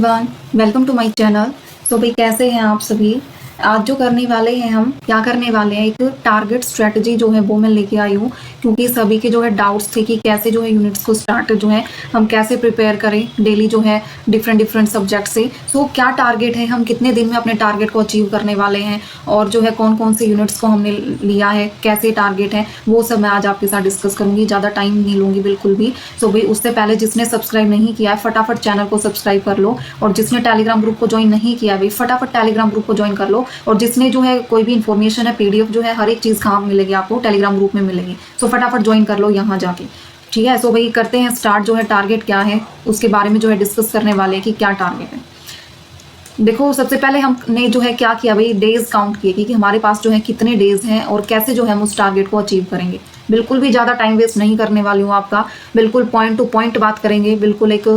One welcome to my channel. तो भाई कैसे हैं आप सभी। आज जो करने वाले हैं हम क्या करने वाले हैं, एक टारगेट स्ट्रेटजी जो है वो मैं लेके आई हूँ, क्योंकि सभी के जो है डाउट्स थे कि कैसे जो है यूनिट्स को स्टार्ट जो है हम कैसे प्रिपेयर करें डेली जो है डिफरेंट सब्जेक्ट से। तो क्या टारगेट है, हम कितने दिन में अपने टारगेट को अचीव करने वाले हैं, और जो है कौन कौन से यूनिट्स को हमने लिया है, कैसे टारगेट है, वो सब मैं आज आपके साथ डिस्कस करूंगी। ज़्यादा टाइम नहीं लूंगी बिल्कुल भी। तो भाई उससे पहले जिसने सब्सक्राइब नहीं किया है फटाफट चैनल को सब्सक्राइब कर लो, और जिसने टेलीग्राम ग्रुप को ज्वाइन नहीं किया है भाई फटाफट टेलीग्राम ग्रुप को ज्वाइन कर लो। और जिसने जो है कोई भी इन्फॉर्मेशन है, पीडीएफ जो है हर एक चीज़ कहाँ मिलेगी आपको, टेलीग्राम ग्रुप में मिलेगी। सो फटाफट ज्वाइन कर लो यहाँ जाके। ठीक है, सो भाई करते हैं स्टार्ट। जो है टारगेट क्या है उसके बारे में जो है डिस्कस करने वाले हैं कि क्या टारगेट है। देखो सबसे पहले हमने जो है क्या किया भाई, डेज काउंट किए कि हमारे पास जो है कितने डेज हैं और कैसे जो है हम उस टारगेट को अचीव करेंगे। बिल्कुल भी ज़्यादा टाइम वेस्ट नहीं करने वाली हूँ आपका, बिल्कुल पॉइंट टू पॉइंट बात करेंगे, बिल्कुल एक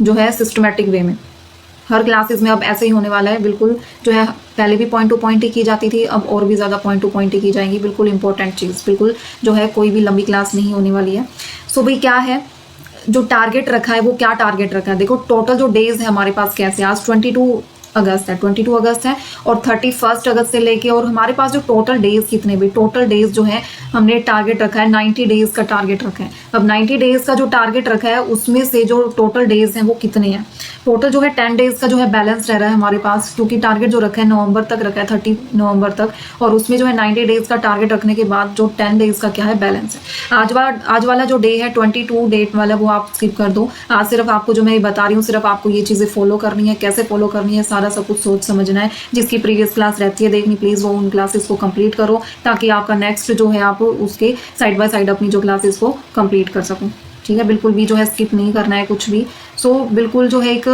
जो है सिस्टमेटिक वे में। हर क्लासेस में अब ऐसे ही होने वाला है, बिल्कुल जो है पहले भी पॉइंट टू पॉइंट ही की जाती थी, अब और भी ज़्यादा पॉइंट टू पॉइंट ही की जाएंगी। बिल्कुल इंपॉर्टेंट चीज़, बिल्कुल जो है कोई भी लंबी क्लास नहीं होने वाली है। सो भाई क्या है जो टारगेट रखा है, वो क्या टारगेट रखा है। देखो टोटल जो डेज है हमारे पास कैसे, आज 22 अगस्त है, 22 अगस्त है, और 31 अगस्त से लेके और हमारे पास जो टोटल डेज कितने भी, टोटल डेज जो है हमने टारगेट रखा है 90 डेज का टारगेट रखा है। अब 90 डेज का जो टारगेट रखा है उसमें से जो टोटल डेज हैं वो कितने हैं, टोटल जो है 10 डेज का जो है बैलेंस रह रहा है हमारे पास, क्योंकि टारगेट जो रखा है नवंबर तक रखा है, 30 नवंबर तक, और उसमें जो है 90 डेज का टारगेट रखने के बाद जो 10 डेज का क्या है बैलेंस है। आज वाला जो डे है 22 डेट वाला वो आप स्किप कर दो। आज सिर्फ आपको जो मैं बता रही हूँ, सिर्फ आपको ये चीज़ें फॉलो करनी है, कैसे फॉलो करनी है सारा सब कुछ सोच समझना है। जिसकी प्रीवियस क्लास रहती है देखनी, प्लीज़ वो उन क्लासेस को कंप्लीट करो, ताकि आपका नेक्स्ट जो है आप उसके साइड बाय साइड अपनी जो क्लासेस को कंप्लीट कर सको। ठीक है, बिल्कुल भी जो है स्किप नहीं करना है कुछ भी। सो बिल्कुल जो है एक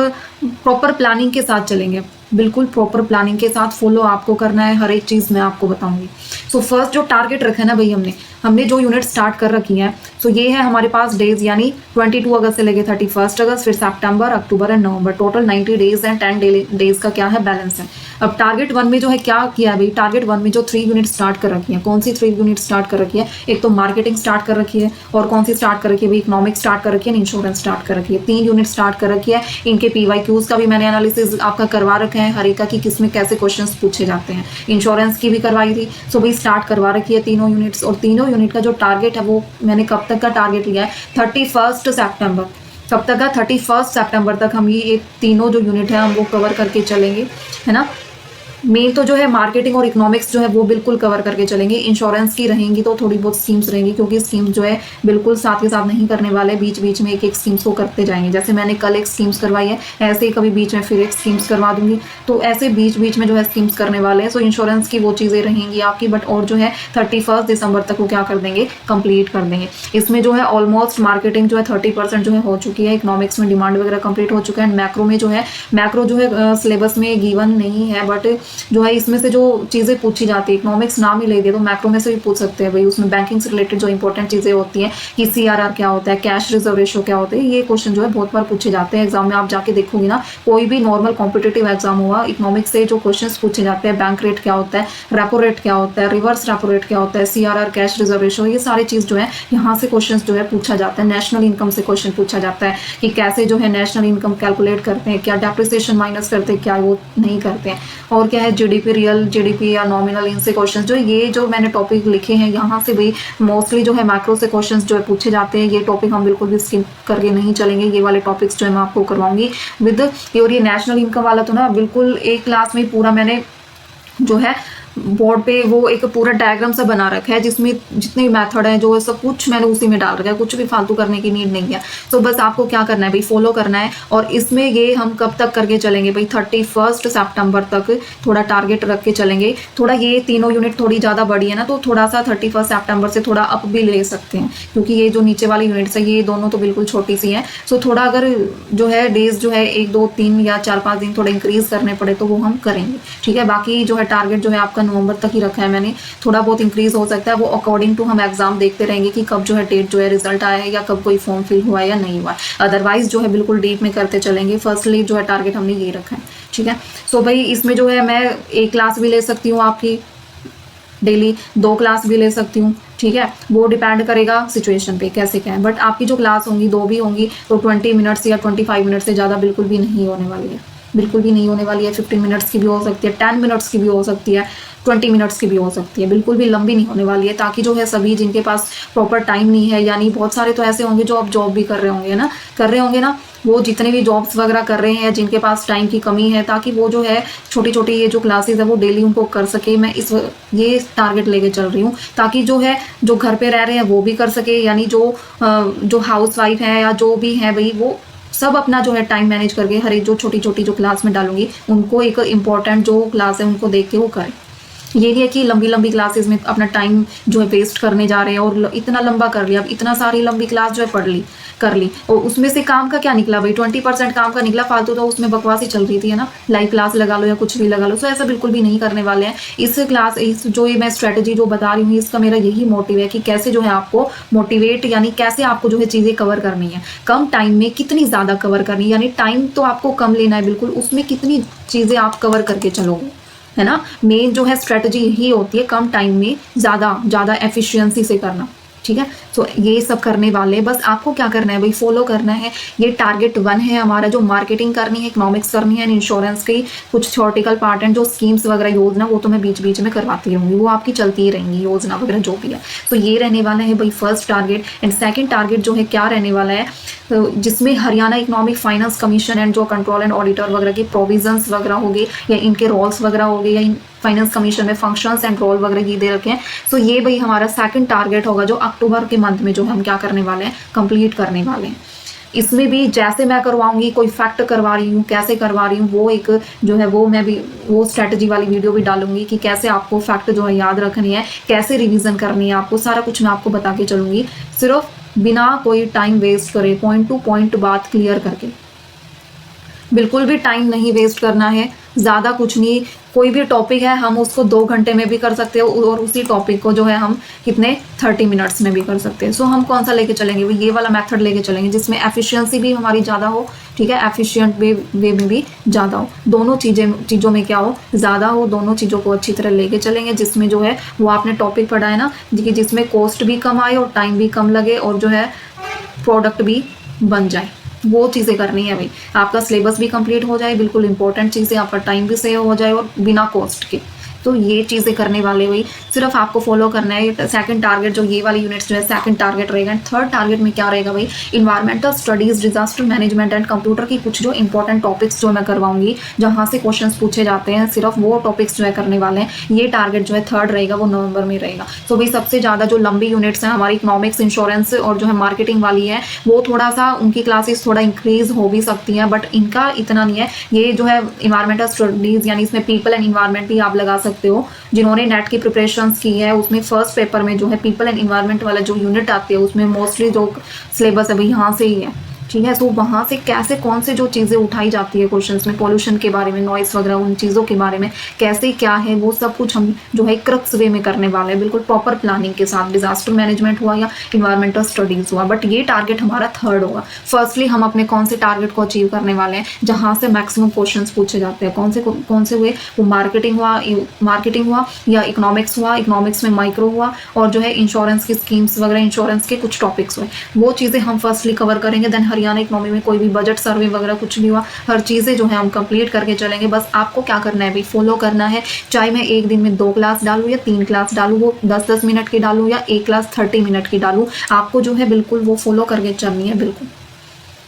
प्रॉपर प्लानिंग के साथ चलेंगे, बिल्कुल प्रॉपर प्लानिंग के साथ फॉलो आपको करना है, हर एक चीज़ मैं आपको बताऊंगी। सो फर्स्ट जो टारगेट रखा है ना भाई, हमने जो यूनिट स्टार्ट कर रखी है, सो ये है हमारे पास डेज, यानी 22 अगस्त से लेके 31 अगस्त, फिर सितंबर, अक्टूबर एंड नवंबर, टोटल 90 डेज एंड 10 डेज का क्या है बैलेंस है। अब टारगेट 1 में जो है क्या किया है भाई, टारगेट 1 में जो 3 यूनिट स्टार्ट कर रखी है, कौन सी 3 यूनिट स्टार्ट कर रखी है, एक तो मार्केटिंग स्टार्ट कर रखी है, और कौन सी स्टार्ट कर रखी है भाई, इकोनॉमिक्स स्टार्ट कर रखी है, इंश्योरेंस स्टार्ट कर रखी है। 3 यूनिट स्टार्ट कर रखी है। इनके पीवाईक्यूज का भी मैंने एनालिसिस आपका करवा रखा है, हर एक का कि किसमें कैसे क्वेश्चंस पूछे जाते हैं। इंश्योरेंस की भी करवाई थी। सो भाई स्टार्ट करवा रखी है तीनों यूनिट्स, और तीनों यूनिट का जो टारगेट है वो मैंने कब तक का टारगेट लिया है, 31 सितंबर। कब तक का, 31 सितंबर तक हम ये तीनों जो यूनिट है हम वो कवर करके चलेंगे, है ना। मेन तो जो है मार्केटिंग और इकोनॉमिक्स जो है वो बिल्कुल कवर करके चलेंगे। इंश्योरेंस की रहेंगी तो थोड़ी बहुत स्कीम्स रहेंगी, क्योंकि स्कीम्स जो है बिल्कुल साथ के साथ नहीं करने वाले, बीच बीच में एक एक स्कीम्स को करते जाएंगे। जैसे मैंने कल एक स्कीम्स करवाई है, ऐसे ही कभी बीच में फिर एक स्कीम्स करवा दूंगी, तो ऐसे बीच बीच में जो है स्कीम्स करने वाले हैं। सो इंश्योरेंस की वो चीज़ें रहेंगी आपकी, बट और जो है 31 दिसंबर तक वो क्या कर देंगे, कंप्लीट कर देंगे। इसमें जो है ऑलमोस्ट मार्केटिंग जो है 30% जो है हो चुकी है, इकोनॉमिक्स में डिमांड वगैरह कंप्लीट हो चुका है, मैक्रो में जो है सिलेबस में गिवन नहीं है, बट जो है इसमें से जो चीज़ें पूछी जाती है, इकोनॉमिक्स नाम ही ले दे तो मैक्रो में से भी पूछ सकते हैं भाई। उसमें बैंकिंग से रिलेटेड जो इंपॉर्टेंट चीज़ें होती हैं कि सीआरआर क्या होता है, कैश रिजर्व रेशो क्या होता है, ये क्वेश्चन जो है बहुत बार पूछे जाते हैं एग्जाम में। आप जाके देखोगे ना, कोई भी नॉर्मल कॉम्पिटेटिव एग्जाम हुआ, इकोनॉमिक्स से जो क्वेश्चन पूछे जाते हैं, बैंक रेट क्या होता है, रेपो रेट क्या होता है, रिवर्स रेपो रेट क्या होता है, सीआरआर, कैश रिजर्व रेशो, ये सारी चीज़ जो है यहाँ से क्वेश्चन जो है पूछा जाता है। नेशनल इनकम से क्वेश्चन पूछा जाता है कि कैसे जो है नेशनल इनकम कैलकुलेट करते हैं, क्या डेप्रिसिएशन माइनस करते हैं, क्या वो नहीं करते हैं, और क्या है जीडीपी, रियल जीडीपी या नॉमिनल, इनसे क्वेश्चंस जो ये जो मैंने टॉपिक लिखे हैं यहाँ से भी मोस्टली जो है मैक्रो से क्वेश्चंस जो है पूछे जाते हैं। ये टॉपिक हम बिल्कुल भी स्किप करके नहीं चलेंगे, ये वाले टॉपिक्स जो है मैं आपको करवाऊंगी विद। और ये नेशनल इनकम वाला तो ना बिल्कुल एक क्लास में पूरा मैंने जो है बोर्ड पे वो एक पूरा डायग्राम सा बना रखा है, जिसमें जितने मेथड है जो है सब कुछ मैंने उसी में डाल रखा है, कुछ भी फालतू करने की नीड नहीं है। तो बस आपको क्या करना है भाई, फॉलो करना है। और इसमें ये हम कब तक करके चलेंगे भाई, 31 सितंबर तक थोड़ा टारगेट रख के चलेंगे। थोड़ा ये तीनों यूनिट थोड़ी ज़्यादा बड़ी है ना, तो थोड़ा सा 31 सितंबर से थोड़ा अप भी ले सकते हैं, क्योंकि ये जो नीचे वाली यूनिट्स है ये दोनों तो बिल्कुल छोटी सी हैं। सो थोड़ा अगर जो है डेज जो है 1 2 3 या 4 5 दिन थोड़ा इंक्रीज करने पड़े तो वो हम करेंगे। ठीक है, बाकी जो है टारगेट जो है आपका नवंबर तक ही रखा है मैंने, थोड़ा बहुत इंक्रीज हो सकता है, वो अकॉर्डिंग टू हम एग्जाम देखते रहेंगे कि कब जो है डेट जो है रिजल्ट आया है, या कब कोई फॉर्म फिल हुआ है या नहीं हुआ। अदरवाइज जो है बिल्कुल डीप में करते चलेंगे। फर्स्टली जो है टारगेट हमने ये रखा है। ठीक है, सो भाई इसमें जो है मैं एक क्लास भी ले सकती हूँ आपकी, डेली 2 क्लास भी ले सकती हूँ, ठीक है। वो डिपेंड करेगा सिचुएशन पे कैसे क्या है, बट आपकी जो क्लास होंगी 2 भी होंगी तो 20 मिनट्स या 25 मिनट से ज़्यादा बिल्कुल भी नहीं होने वाली है, बिल्कुल भी नहीं होने वाली है। 15 मिनट्स की भी हो सकती है, 10 मिनट्स की भी हो सकती है, 20 मिनट्स की भी हो सकती है, बिल्कुल भी लंबी नहीं होने वाली है, ताकि जो है सभी जिनके पास प्रॉपर टाइम नहीं है, यानी बहुत सारे तो ऐसे होंगे जो अब जॉब भी कर रहे होंगे ना, वो जितने भी जॉब्स वगैरह कर रहे हैं जिनके पास टाइम की कमी है, ताकि वो जो है छोटी छोटी ये जो क्लासेस है वो डेली उनको कर सके। मैं ये टारगेट लेके चल रही हूँ, ताकि जो है जो घर पे रह रहे हैं वो भी कर सके, यानी जो हाउस वाइफ है या जो भी है भाई, वो सब अपना जो है टाइम मैनेज करके हर एक जो छोटी छोटी जो क्लास में डालूंगी उनको एक इम्पॉर्टेंट जो क्लास है उनको देख के वो करें। ये नहीं है कि लंबी लंबी क्लासेस में अपना टाइम जो है वेस्ट करने जा रहे हैं और इतना लंबा कर लिया, अब इतना सारी लंबी क्लास जो है पढ़ ली कर ली और उसमें से काम का क्या निकला भाई, 20% काम का निकला, फालतू तो उसमें बकवास ही चल रही थी, है ना। लाइव क्लास लगा लो या कुछ भी लगा लो, तो ऐसा बिल्कुल भी नहीं करने वाले हैं। इस जो ये मैं स्ट्रेटजी जो बता रही हूँ, इसका मेरा यही मोटिव है कि कैसे जो है आपको मोटिवेट, यानी कैसे आपको जो है चीज़ें कवर करनी है, कम टाइम में कितनी ज़्यादा कवर करनी है, यानी टाइम तो आपको कम लेना है बिल्कुल, उसमें कितनी चीज़ें आप कवर करके चलोगे, है ना। मेन जो है स्ट्रेटजी यही होती है, कम टाइम में ज़्यादा एफिशिएंसी से करना, ठीक है। तो ये सब करने वाले, बस आपको क्या करना है भाई, फॉलो करना है। ये टारगेट 1 है हमारा, जो मार्केटिंग करनी है, इकोनॉमिक्स करनी है, इंश्योरेंस की कुछ थ्योरेटिकल पार्ट एंड जो स्कीम्स वगैरह योजना, वो तो मैं बीच बीच में करवाती रहूँगी, वो आपकी चलती ही रहेंगी योजना वगैरह जो भी है। तो ये रहने वाला है भाई first target. And second target जो है क्या रहने वाला है, तो जिसमें Haryana economic finance commission and जो कंट्रोल एंड ऑडिटर वगैरह की प्रोविजंस वगैरह हो गए, या इनके रोल्स वगैरह हो गए, या फाइनेंस कमीशन में फंक्शंस एंड रोल वगैरह की दे रखे हैं। तो ये भाई हमारा सेकंड टारगेट होगा, जो अक्टूबर के मंथ में जो हम क्या करने वाले हैं, कंप्लीट करने वाले हैं। इसमें भी जैसे मैं करवाऊंगी, कोई फैक्ट करवा रही हूँ, कैसे करवा रही हूँ, वो एक जो है वो मैं भी वो स्ट्रेटजी वाली वीडियो भी डालूंगी कि कैसे आपको फैक्ट जो है याद रखनी है, कैसे रिवीजन करनी है, आपको सारा कुछ मैं आपको बता के चलूंगी, सिर्फ बिना कोई टाइम वेस्ट करे, पॉइंट टू पॉइंट बात क्लियर करके। बिल्कुल भी टाइम नहीं वेस्ट करना है, ज़्यादा कुछ नहीं। कोई भी टॉपिक है हम उसको 2 घंटे में भी कर सकते हो, और उसी टॉपिक को जो है हम कितने 30 मिनट्स में भी कर सकते हैं। सो हम कौन सा लेके चलेंगे, वो ये वाला मेथड लेके चलेंगे जिसमें एफिशिएंसी भी हमारी ज़्यादा हो, ठीक है, एफिशिएंट वे में भी ज़्यादा हो, दोनों चीज़ों में क्या हो, ज़्यादा हो, दोनों चीज़ों को अच्छी तरह लेके चलेंगे। जिसमें जो है वो आपने टॉपिक पढ़ा है ना, जिसमें कॉस्ट भी कम आए और टाइम भी कम लगे, और जो है प्रोडक्ट भी बन जाए, वो चीज़ें करनी है भाई। आपका सिलेबस भी कंप्लीट हो जाए, बिल्कुल इंपॉर्टेंट चीज़ें, आपका टाइम भी सेव हो जाए और बिना कॉस्ट के। तो ये चीज़ें करने वाले भाई, सिर्फ आपको फॉलो करना है। सेकंड टारगेट जो ये वाली यूनिट्स जो है सेकंड टारगेट रहेगा। एंड थर्ड टारगेट में क्या रहेगा भाई, environmental studies, disaster management and computer की कुछ जो इंपॉर्टेंट टॉपिक्स जो मैं करवाऊंगी, जहाँ से क्वेश्चन पूछे जाते हैं, सिर्फ वो टॉपिक्स जो है करने वाले हैं। ये टारगेट जो है थर्ड रहेगा, वो नवंबर में रहेगा। तो भाई सबसे ज़्यादा जो लंबी यूनिट्स हैं हमारी इकोनॉमिक्स, इंश्योरेंस और जो है मार्केटिंग वाली है, वो थोड़ा सा उनकी क्लासेस थोड़ा इंक्रीज हो भी सकती हैं, बट इनका इतना नहीं है। ये जो है इन्वायरमेंटल स्टडीज, यानी इसमें पीपल एंड इन्वायरमेंट भी आप लगा सकते हो। जिन्होंने नेट की प्रिपरेशंस की है, उसमें फर्स्ट पेपर में जो है पीपल एंड इन्वायरमेंट वाला जो यूनिट आती है, उसमें मोस्टली जो सिलेबस है भाई यहाँ से ही है, ठीक है। तो वहाँ से कैसे कौन से जो चीज़ें उठाई जाती है क्वेश्चंस में, पॉल्यूशन के बारे में, नॉइस वगैरह, उन चीज़ों के बारे में कैसे क्या है, वो सब कुछ हम जो है क्रक्स वे में करने वाले हैं, बिल्कुल प्रॉपर प्लानिंग के साथ। डिजास्टर मैनेजमेंट हुआ या इन्वायरमेंटल स्टडीज हुआ, बट ये टारगेट हमारा थर्ड होगा। फर्स्टली हम अपने कौन से टारगेट को अचीव करने वाले हैं, जहाँ से मैक्सिमम क्वेश्चन पूछे जाते हैं, कौन से हुए, वो मार्केटिंग हुआ या इकोनॉमिक्स हुआ, इकोनॉमिक्स में माइक्रो हुआ, और जो है इंश्योरेंस की स्कीम्स वगैरह, इंश्योरेंस के कुछ टॉपिक्स हुए, वो चीज़ें हम फर्स्टली कवर करेंगे। देन हरियाणा इकोनॉमी में कोई भी बजट सर्वे वगैरह कुछ भी हुआ, हर चीज़ें जो है हम कंप्लीट करके चलेंगे। बस आपको क्या करना है भाई, फॉलो करना है। चाहे मैं एक दिन में 2 क्लास डालूँ या 3 क्लास डालूँ, वो 10-10 मिनट की डालूँ या एक क्लास 30 मिनट की डालूँ, आपको जो है बिल्कुल वो फॉलो करके चलनी है। बिल्कुल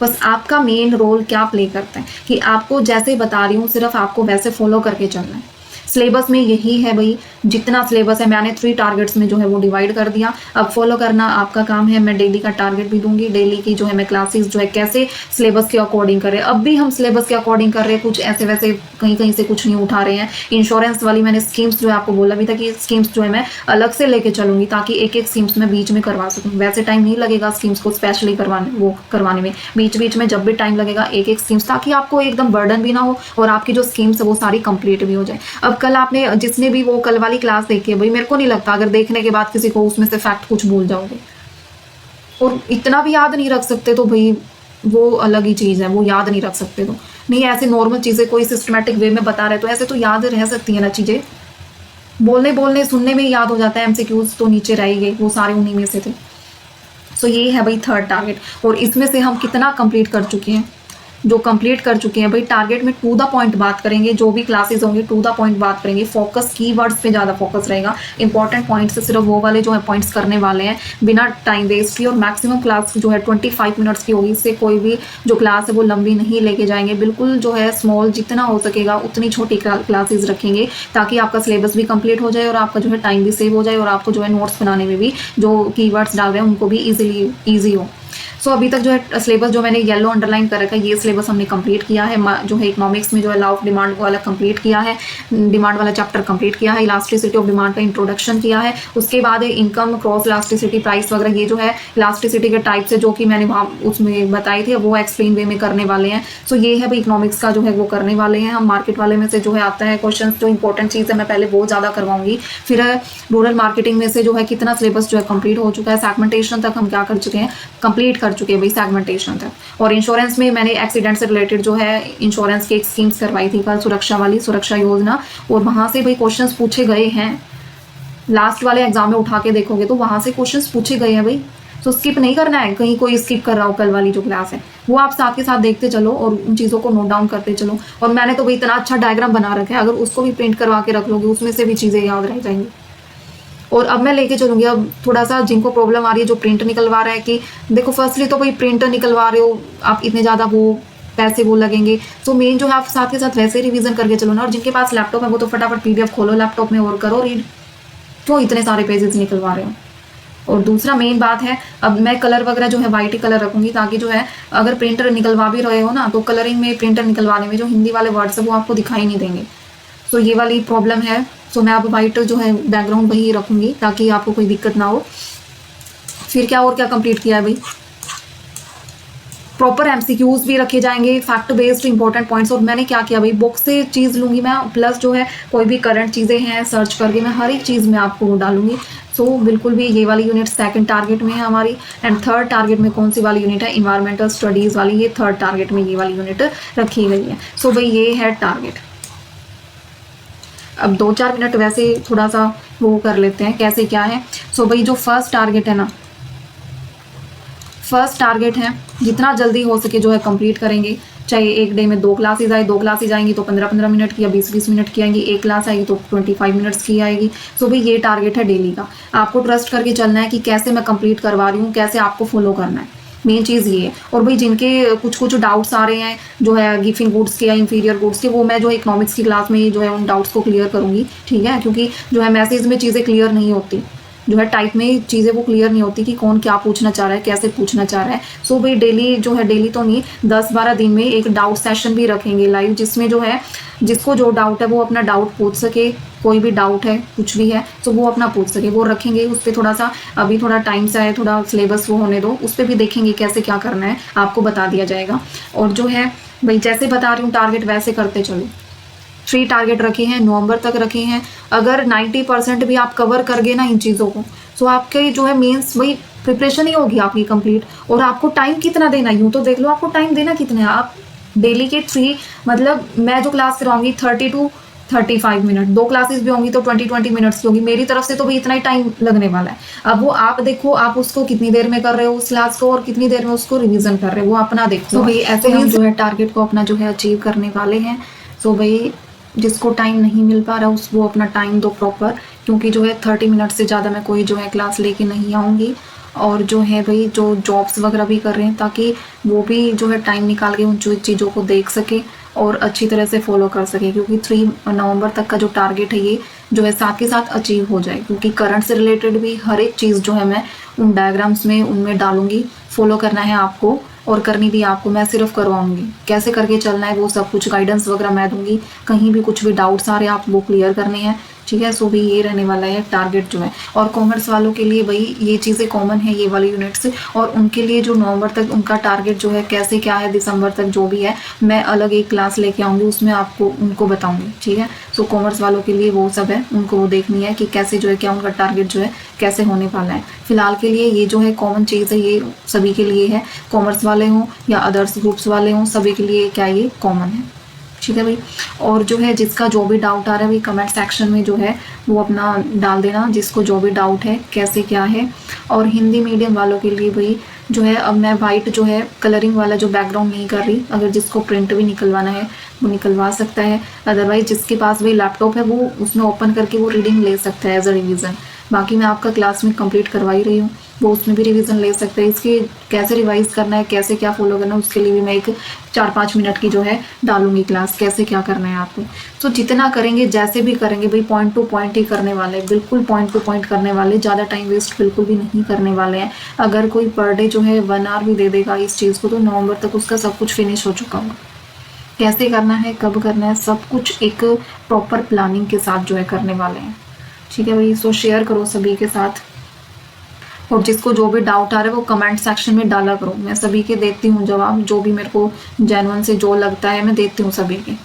बस आपका मेन रोल क्या प्ले करता है कि आपको जैसे बता रही हूँ, सिर्फ आपको वैसे फॉलो करके चलना है। सिलेबस में यही है भाई, जितना सिलेबस है मैंने 3 टारगेट्स में जो है वो डिवाइड कर दिया। अब फॉलो करना आपका काम है। मैं डेली का टारगेट भी दूंगी, डेली की जो है मैं क्लासेस जो है कैसे सिलेबस के अकॉर्डिंग कर रहे हैं। अब भी हम सिलेबस के अकॉर्डिंग कर रहे हैं, कुछ ऐसे वैसे कहीं से कुछ नहीं उठा रहे हैं। इंश्योरेंस वाली मैंने स्कीम्स जो है आपको बोला भी था कि स्कीम्स जो है मैं अलग से लेके चलूंगी, ताकि एक एक स्कीम्स में बीच में करवा सकूँ। वैसे टाइम नहीं लगेगा स्कीम्स को स्पेशली करवाने में, बीच में जब भी टाइम लगेगा एक एक स्कीम्स, ताकि आपको एकदम बर्डन भी ना हो और आपकी जो स्कीम्स है वो सारी कंप्लीट भी हो जाए। अब कल आपने जिसने भी वो कल वाली क्लास देखी है भाई, मेरे को नहीं लगता अगर देखने के बाद किसी को उसमें से फैक्ट कुछ भूल जाओगे, और इतना भी याद नहीं रख सकते तो भाई वो अलग ही चीज़ है, वो याद नहीं रख सकते तो नहीं। ऐसे नॉर्मल चीज़ें कोई सिस्टमेटिक वे में बता रहे तो ऐसे तो याद रह सकती है ना चीज़ें, बोलने बोलने सुनने में ही याद हो जाता है, एमसीक्यूज तो नीचे रह ही गए, वो सारे उन्हीं में से थे। सो ये है भाई थर्ड टारगेट। और इसमें से हम कितना कंप्लीट कर चुके हैं, जो कंप्लीट कर चुके हैं भाई टारगेट में टू द पॉइंट बात करेंगे, जो भी क्लासेस होंगे टू द पॉइंट बात करेंगे, फोकस कीवर्ड्स पे ज़्यादा फोकस रहेगा, इंपॉर्टेंट पॉइंट्स से सिर्फ वो वाले जो है पॉइंट्स करने वाले हैं बिना टाइम वेस्ट किए। और मैक्सिमम क्लास जो है 25 मिनट्स की होगी, इससे कोई भी जो क्लास है वो लंबी नहीं लेके जाएंगे, बिल्कुल जो है स्मॉल जितना हो सकेगा उतनी छोटी क्लासेज रखेंगे, ताकि आपका सिलेबस भी कंप्लीट हो जाए और आपका जो है टाइम भी सेव हो जाए और आपको जो है नोट्स बनाने में भी जो कीवर्ड्स डाल रहे हैं उनको भी ईजी हो। सो अभी तक जो है सिलेबस जो मैंने येलो अंडरलाइन कर रखा है, ये सिलेबस हमने कंप्लीट किया है, जो है इकोनॉमिक्स में जो है लॉ ऑफ डिमांड वाला कंप्लीट किया है, डिमांड वाला चैप्टर कंप्लीट किया है, इलास्टिसिटी ऑफ डिमांड का इंट्रोडक्शन किया है, उसके बाद है इनकम, क्रॉस इलास्टिसिटी, प्राइस वगैरह, ये जो है इलास्टिसिटी के टाइप से जो कि मैंने वहाँ उसमें बताई थी वो एक्सप्लेन वे में करने वाले हैं। सो ये है भाई इकोनॉमिक्स का जो है वो करने वाले हैं हम। मार्केट वाले में से जो है आता है क्वेश्चन, जो इंपॉर्टेंट चीज़ है मैं पहले वो ज़्यादा करवाऊंगी। फिर रूरल मार्केटिंग में से जो है कितना सिलेबस जो है कंप्लीट हो चुका है, सेगमेंटेशन तक हम क्या कर चुके हैं, कंप्लीट कर चुके हैं भाई सेगमेंटेशन तक। और इंश्योरेंस में मैंने एक्सीडेंट से रिलेटेड जो है इंश्योरेंस की एक स्कीम्स करवाई थी कल, सुरक्षा वाली, सुरक्षा योजना, और वहां से भाई क्वेश्चंस पूछे गए हैं। लास्ट वाले एग्जाम में उठा के देखोगे तो वहां से क्वेश्चंस पूछे गए हैं भाई, तो स्किप नहीं करना है, कहीं कोई स्किप कर रहा हो कल वाली जो क्लास है वो आप साथ के साथ देखते चलो और उन चीज़ों को नोट डाउन करते चलो। और मैंने तो भाई इतना अच्छा डायग्राम बना रखा है, अगर उसको भी प्रिंट करवा के रख लोगे उसमें से भी चीज़ें याद रह जाएंगी। और अब मैं लेके चलूंगी, अब थोड़ा सा जिनको प्रॉब्लम आ रही है जो प्रिंट निकलवा रहा है, कि देखो फर्स्टली तो भाई प्रिंटर निकलवा रहे हो आप, इतने ज़्यादा वो पैसे वो लगेंगे, तो मेन जो है आप साथ के साथ वैसे रिवीजन करके चलो ना। और जिनके पास लैपटॉप है वो तो फटाफट पीडीएफ खोलो लैपटॉप में और करो रीड, क्यों इतने सारे पेजेस निकलवा रहे हो। और दूसरा मेन बात है, अब मैं कलर वगैरह जो है वाइट ही कलर रखूंगी, ताकि जो है अगर प्रिंटर निकलवा भी रहे हो ना तो कलरिंग में, प्रिंटर निकलवाने में जो हिंदी वाले वर्ड्स है वो आपको दिखाई नहीं देंगे। तो ये वाली प्रॉब्लम है। तो मैं अब वाइट जो है बैकग्राउंड वही रखूंगी ताकि आपको कोई दिक्कत ना हो। फिर क्या और क्या कंप्लीट किया है भाई, प्रॉपर एमसीक्यूज भी रखे जाएंगे, फैक्ट बेस्ड इंपॉर्टेंट पॉइंट्स। और मैंने क्या किया भाई, बुक से चीज़ लूंगी मैं, प्लस जो है कोई भी करंट चीज़ें हैं सर्च करके मैं हर एक चीज़ में आपको वो डालूंगी। सो बिल्कुल भी ये वाली यूनिट सेकंड टारगेट में है हमारी। एंड थर्ड टारगेट में कौन सी वाली यूनिट है, इन्वायरमेंटल स्टडीज़ वाली, ये थर्ड टारगेट में ये वाली यूनिट रखी गई है। सो भाई ये है टारगेट। अब 2-4 मिनट वैसे थोड़ा सा वो कर लेते हैं कैसे क्या है। सो भाई जो फर्स्ट टारगेट है ना, फर्स्ट टारगेट है जितना जल्दी हो सके जो है कंप्लीट करेंगे। चाहे एक डे में 2 क्लासेज आए, 2 क्लासेज आएंगी तो 15-15 मिनट की या 20-20 मिनट की आएंगी, एक क्लास आएगी तो 25 मिनट्स की आएगी। सो भाई ये टारगेट है डेली का। आपको ट्रस्ट करके चलना है कि कैसे मैं कंप्लीट करवा रही हूँ, कैसे आपको फॉलो करना है, मेन चीज़ ये है। और भाई जिनके कुछ कुछ डाउट्स आ रहे हैं जो है गिफिन गुड्स के या इंफीरियर गुड्स के, वो मैं जो है इकोनॉमिक्स की क्लास में जो है उन डाउट्स को क्लियर करूँगी, ठीक है। क्योंकि जो है मैसेज में चीज़ें क्लियर नहीं होती, जो है टाइप में चीज़ें वो क्लियर नहीं होती कि कौन क्या पूछना चाह रहा है, कैसे पूछना चाह रहा है। सो भाई डेली जो है, डेली तो नहीं, 10-12 दिन में एक डाउट सेशन भी रखेंगे लाइव, जिसमें जो है जिसको जो डाउट है वो अपना डाउट पूछ सके, कोई भी डाउट है कुछ भी है तो वो अपना पूछ सके, वो रखेंगे। उस पर थोड़ा सा अभी थोड़ा टाइम से है, थोड़ा सिलेबस वो होने दो, उस पर भी देखेंगे कैसे क्या करना है, आपको बता दिया जाएगा। और जो है भाई जैसे बता रही हूँ टारगेट वैसे करते चलो। 3 टारगेट रखे हैं, नवंबर तक रखे हैं। अगर 90% भी आप कवर कर गए ना इन चीज़ों को, तो आपके जो है मेंस वही प्रिपरेशन ही होगी आपकी कंप्लीट। और आपको टाइम कितना देना, यूँ तो देख लो आपको टाइम देना कितना है। आप डेली के 3 मतलब मैं जो क्लास कराऊंगी 30 to 35 मिनट, 2 क्लासेस भी होंगी तो 20-20 मिनट्स की होगी मेरी तरफ से, तो भी इतना ही टाइम लगने वाला है। अब वो आप देखो आप उसको कितनी देर में कर रहे हो उस क्लास को, और कितनी देर में उसको रिवीजन कर रहे हो, वो अपना देखो। तो भाई ऐसे हम जो है टारगेट को अपना जो है अचीव करने वाले हैं। तो भाई जिसको टाइम नहीं मिल पा रहा उस वो अपना टाइम दो प्रॉपर, क्योंकि जो है 30 मिनट से ज़्यादा मैं कोई जो है क्लास लेके नहीं आऊँगी। और जो है भाई जो जॉब्स वगैरह भी कर रहे हैं, ताकि वो भी जो है टाइम निकाल के उन चीज़ों को देख सके और अच्छी तरह से फॉलो कर सके, क्योंकि 3 नवंबर तक का जो टारगेट है ये जो है साथ के साथ अचीव हो जाए। क्योंकि करंट से रिलेटेड भी हर एक चीज़ जो है मैं उन डायग्राम्स में उनमें डालूंगी, फॉलो करना है आपको और करनी भी आपको, मैं सिर्फ करवाऊंगी। कैसे करके चलना है वो सब कुछ गाइडेंस वगैरह मैं दूंगी, कहीं भी कुछ भी डाउट्स आ रहे हैं आप वो क्लियर करने हैं, ठीक है। सो भी ये रहने वाला है टारगेट जो है। और कॉमर्स वालों के लिए भाई ये चीज़ें कॉमन है ये वाली यूनिट्स, और उनके लिए जो नवंबर तक उनका टारगेट जो है कैसे क्या है, दिसंबर तक जो भी है मैं अलग एक क्लास लेके आऊँगी, उसमें आपको उनको बताऊँगी, ठीक है। सो कॉमर्स वालों के लिए वो सब है, उनको वो देखनी है कि कैसे जो है क्या उनका टारगेट जो है कैसे होने वाला है। फिलहाल के लिए ये जो है कॉमन चीज़ है, ये सभी के लिए है, कॉमर्स वाले हों या अदर्स ग्रुप्स वाले हों, सभी के लिए क्या ये कॉमन है। ठीक है भाई। और जो है जिसका जो भी डाउट आ रहा है भाई कमेंट सेक्शन में जो है वो अपना डाल देना, जिसको जो भी डाउट है कैसे क्या है। और हिंदी मीडियम वालों के लिए भाई जो है अब मैं वाइट जो है कलरिंग वाला जो बैकग्राउंड नहीं कर रही, अगर जिसको प्रिंट भी निकलवाना है वो निकलवा सकता है। अदरवाइज जिसके पास भाई लैपटॉप है वो उसमें ओपन करके वो रीडिंग ले सकता है एज अ रिवीजन। बाकी मैं आपका क्लास में कंप्लीट करवा ही रही हूँ, वो उसमें भी रिवीजन ले सकते हैं। इसकी कैसे रिवाइज करना है, कैसे क्या फॉलो करना है, उसके लिए भी मैं एक 4-5 मिनट की जो है डालूंगी क्लास, कैसे क्या करना है आपको। तो जितना करेंगे जैसे भी करेंगे भाई पॉइंट टू पॉइंट ही करने वाले हैं, बिल्कुल पॉइंट टू पॉइंट करने वाले, ज़्यादा टाइम वेस्ट बिल्कुल भी नहीं करने वाले हैं। अगर कोई पर डे जो है 1 आवर भी दे देगा इस चीज़ को तो नवंबर तक उसका सब कुछ फिनिश हो चुका होगा। कैसे करना है, कब करना है, सब कुछ एक प्रॉपर प्लानिंग के साथ जो है करने वाले हैं। ठीक है भाई, सो शेयर करो सभी के साथ, और जिसको जो भी डाउट आ रहा है वो कमेंट सेक्शन में डाला करो। मैं सभी के देती हूँ जवाब, जो भी मेरे को जेन्युइन से जो लगता है मैं देती हूँ सभी के।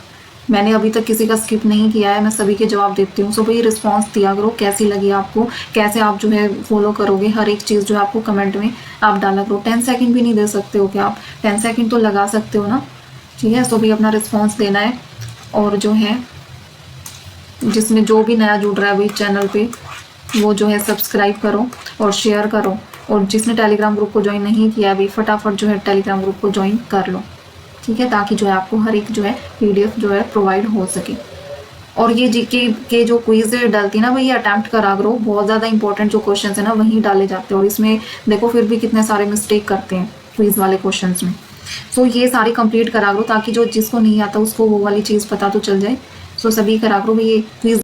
मैंने अभी तक किसी का स्किप नहीं किया है, मैं सभी के जवाब देती हूँ। सो भाई रिस्पॉन्स दिया करो, कैसी लगी आपको, कैसे आप जो है फॉलो करोगे हर एक चीज़ जो है आपको कमेंट में आप डाला करो। 10 सेकंड भी नहीं दे सकते हो क्या आप? 10 सेकंड तो लगा सकते हो ना। ठीक है, सो भाई अपना रिस्पॉन्स देना है। और जो है जिसमें जो भी नया जुड़ रहा है भाई चैनल पे वो जो है सब्सक्राइब करो और शेयर करो। और जिसने टेलीग्राम ग्रुप को ज्वाइन नहीं किया अभी फटाफट जो है टेलीग्राम ग्रुप को ज्वाइन कर लो। ठीक है, ताकि जो है आपको हर एक जो है PDF जो है प्रोवाइड हो सके। और ये जीके के जो क्विज डालती है ना वही अटैम्प्ट करा करो, बहुत ज़्यादा इंपॉर्टेंट जो क्वेश्चन है ना वहीं डाले जाते हैं। और इसमें देखो फिर भी कितने सारे मिस्टेक करते हैं क्विज वाले क्वेश्चन में। सो ये सारी कंप्लीट करा करो ताकि जो जिसको नहीं आता उसको वो वाली चीज़ पता तो चल जाए। सो सभी करा करो ये क्विज